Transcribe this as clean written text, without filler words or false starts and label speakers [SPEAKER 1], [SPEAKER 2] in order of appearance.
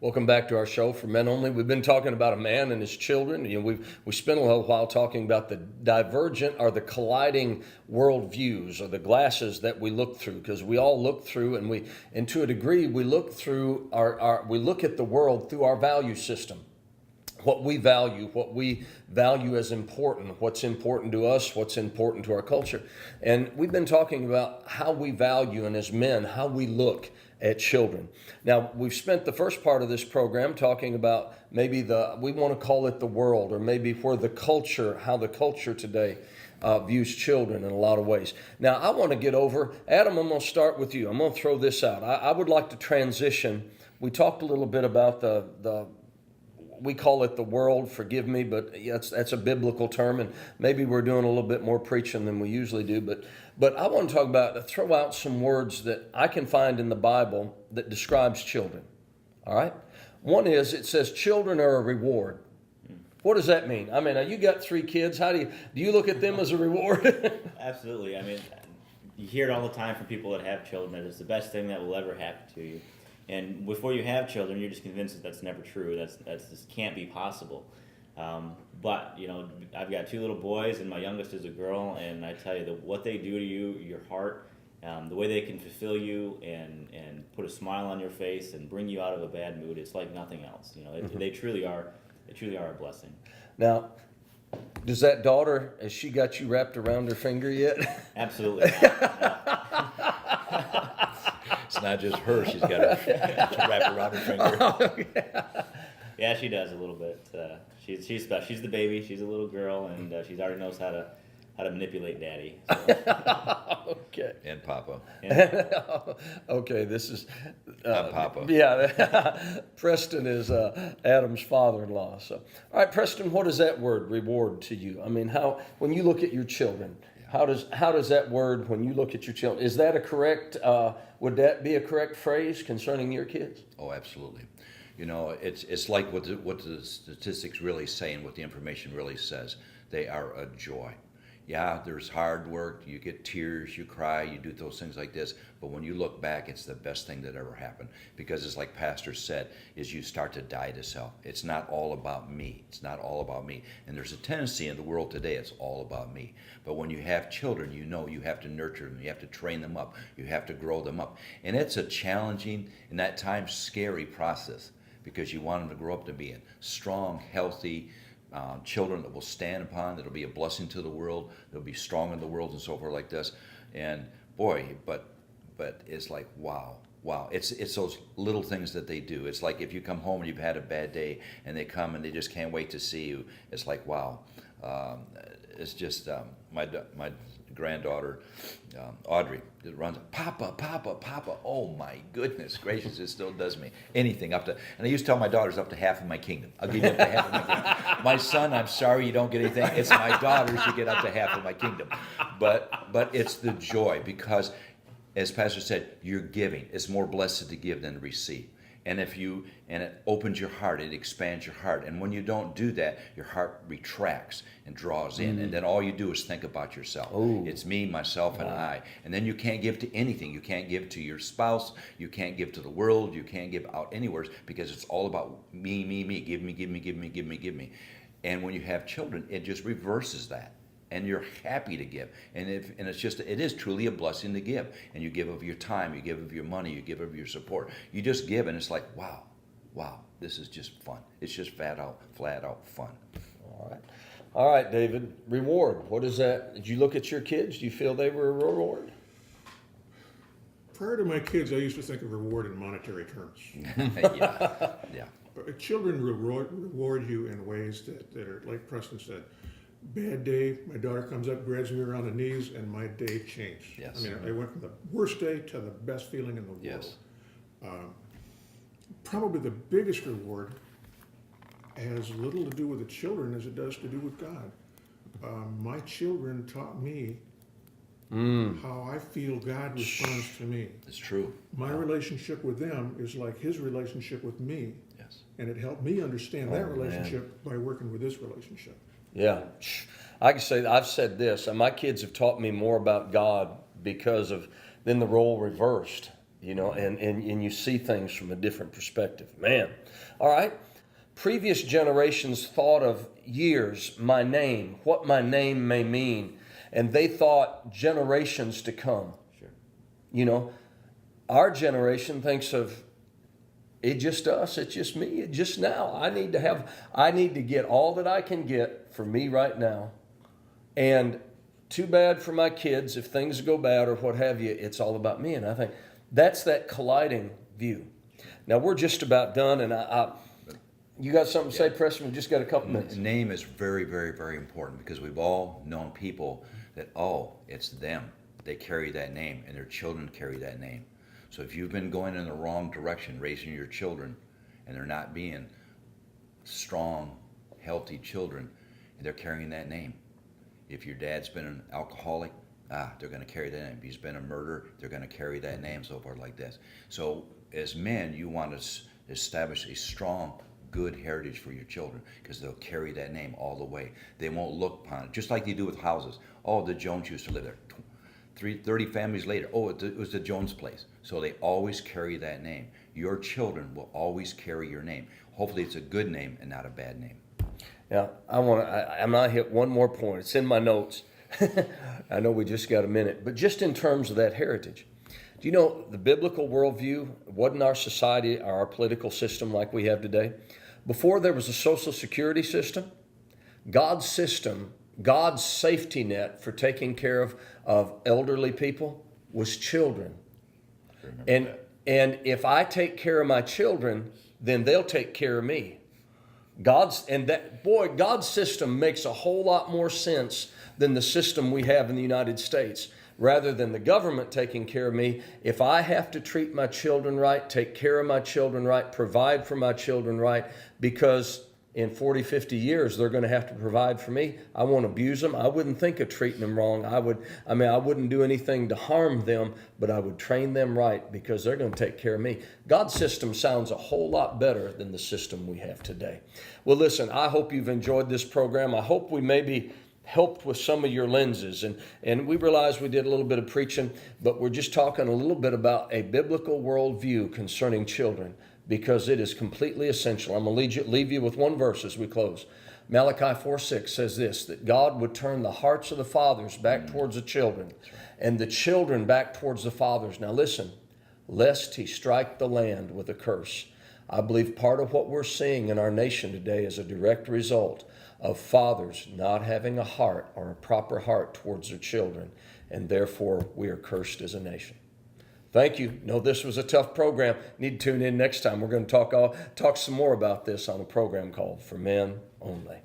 [SPEAKER 1] Welcome back to our show for Men Only. We've been talking about a man and his children. We spent a little while talking about the divergent or the colliding worldviews or the glasses that we look through, because we all look through, and to a degree we look through we look at the world through our value system. What we value as important, what's important to us, what's important to our culture. And we've been talking about how we value, and as men, how we look at children. Now, we've spent the first part of this program talking about maybe we want to call it the world, or maybe how the culture today views children in a lot of ways. Now, I want to get over, Adam, I'm going to start with you. I'm going to throw this out. I would like to transition. We talked a little bit about we call it the world, forgive me, but that's a biblical term, and maybe we're doing a little bit more preaching than we usually do. But I want to throw out some words that I can find in the Bible that describes children. All right? One is, it says children are a reward. What does that mean? I mean, you got 3 kids. How do you look at them as a reward?
[SPEAKER 2] Absolutely. I mean, you hear it all the time from people that have children, that it's the best thing that will ever happen to you. And before you have children, you're just convinced that that's never true. That's just can't be possible. But I've got 2 little boys, and my youngest is a girl. And I tell you, what they do to you, your heart, the way they can fulfill you and put a smile on your face and bring you out of a bad mood, it's like nothing else. They truly are. They truly are a blessing.
[SPEAKER 1] Now, does that daughter, has she got you wrapped around her finger yet?
[SPEAKER 2] Absolutely.
[SPEAKER 3] It's not just her; she's got her wrapped around her finger.
[SPEAKER 1] Oh,
[SPEAKER 2] yeah, she does a little bit. She's special. She's the baby. She's a little girl, and she already knows how to manipulate Daddy. So.
[SPEAKER 1] Okay.
[SPEAKER 3] And Papa.
[SPEAKER 1] Okay, this is
[SPEAKER 3] I'm Papa.
[SPEAKER 1] Yeah, Preston is Adam's father-in-law. So, all right, Preston, what is that word, reward, to you? I mean, when you look at your children, how does that word, when you look at your children, is that would that be a correct phrase concerning your kids?
[SPEAKER 3] Oh, absolutely. It's like what the statistics really say and what the information really says. They are a joy. Yeah, there's hard work, you get tears, you cry, you do those things like this, but when you look back, it's the best thing that ever happened, because it's like Pastor said, is you start to die to self. It's not all about me. It's not all about me. And there's a tendency in the world today, it's all about me. But when you have children, you have to nurture them, you have to train them up, you have to grow them up. And it's a challenging, and at times scary process, because you want them to grow up to be strong, healthy, children that will stand upon, that'll be a blessing to the world, they'll be strong in the world and so forth like this. And boy, but it's like, wow. It's those little things that they do. It's like if you come home and you've had a bad day and they come and they just can't wait to see you. It's like, wow. It's just my granddaughter, Audrey, that runs, Papa, Papa, Papa. Oh my goodness gracious, it still does me. Anything up to, and I used to tell my daughters, up to half of my kingdom. I'll give you up to half of my kingdom. My son, I'm sorry you don't get anything. It's my daughters, you get up to half of my kingdom. But it's the joy, because as Pastor said, you're giving. It's more blessed to give than to receive. And it opens your heart, it expands your heart. And when you don't do that, your heart retracts and draws in. And then all you do is think about yourself.
[SPEAKER 1] Ooh.
[SPEAKER 3] It's me, myself, and I. And then you can't give to anything. You can't give to your spouse. You can't give to the world. You can't give out anywhere, because it's all about me, me, me. Give me, give me, give me, give me, give me. And when you have children, it just reverses that. And you're happy to give, and it is truly a blessing to give. And you give of your time, you give of your money, you give of your support. You just give, and it's like, wow, this is just fun. It's just flat out fun.
[SPEAKER 1] All right, David. Reward. What is that? Did you look at your kids? Do you feel they were a reward?
[SPEAKER 4] Prior to my kids, I used to think of reward in monetary terms.
[SPEAKER 3] Yeah.
[SPEAKER 4] But children reward you in ways that are, like Preston said, bad day, my daughter comes up, grabs me around the knees, and my day changed.
[SPEAKER 3] Yes.
[SPEAKER 4] I mean, I went from the worst day to the best feeling in the world.
[SPEAKER 3] Yes.
[SPEAKER 4] Probably the biggest reward has little to do with the children as it does to do with God. My children taught me how I feel God responds to me.
[SPEAKER 3] It's true.
[SPEAKER 4] My relationship with them is like his relationship with me.
[SPEAKER 3] Yes.
[SPEAKER 4] And it helped me understand that relationship by working with this relationship.
[SPEAKER 1] Yeah. I can say, I've said this, and my kids have taught me more about God than the role reversed. you know, and you see things from a different perspective. Man. All right. Previous generations thought of years, my name, what my name may mean, and they thought generations to come.
[SPEAKER 2] Sure.
[SPEAKER 1] You know, our generation thinks of it just us, it's just me, it just now. I need to get all that I can get for me right now. And too bad for my kids if things go bad or what have you, it's all about me. And I think that's that colliding view. Now we're just about done, and you got something to say, Preston? We just got a couple minutes.
[SPEAKER 3] Name is very, very, very important because we've all known people that, oh, it's them. They carry that name and their children carry that name. So if you've been going in the wrong direction, raising your children, and they're not being strong, healthy children, and they're carrying that name. If your dad's been an alcoholic, they're going to carry that name. If he's been a murderer, they're going to carry that name, so forth like this. So as men, you want to establish a strong, good heritage for your children because they'll carry that name all the way. They won't look upon it, just like they do with houses. Oh, the Jones used to live there. 30 families later, oh, it was the Jones place. So they always carry that name. Your children will always carry your name. Hopefully it's a good name and not a bad name.
[SPEAKER 1] Yeah, I'm gonna hit one more point. It's in my notes. I know we just got a minute, but just in terms of that heritage. Do you know the biblical worldview wasn't our society or our political system like we have today? Before there was a social security system, God's system, God's safety net for taking care of elderly people was children. And if I take care of my children, then they'll take care of me. God's system makes a whole lot more sense than the system we have in the United States. Rather than the government taking care of me, if I have to treat my children right, take care of my children right, provide for my children right, because in 40, 50 years, they're going to have to provide for me. I won't abuse them. I wouldn't think of treating them wrong. I wouldn't do anything to harm them, but I would train them right because they're going to take care of me. God's system sounds a whole lot better than the system we have today. Well, listen, I hope you've enjoyed this program. I hope we maybe helped with some of your lenses. And we realize we did a little bit of preaching, but we're just talking a little bit about a biblical worldview concerning children, because it is completely essential. I'm going to leave you with one verse as we close. Malachi 4:6 says this, that God would turn the hearts of the fathers back towards the children, and the children back towards the fathers. Now listen, lest he strike the land with a curse. I believe part of what we're seeing in our nation today is a direct result of fathers not having a heart or a proper heart towards their children, and therefore we are cursed as a nation. Thank you. No, this was a tough program. Need to tune in next time. We're going to talk some more about this on a program called For Men Only.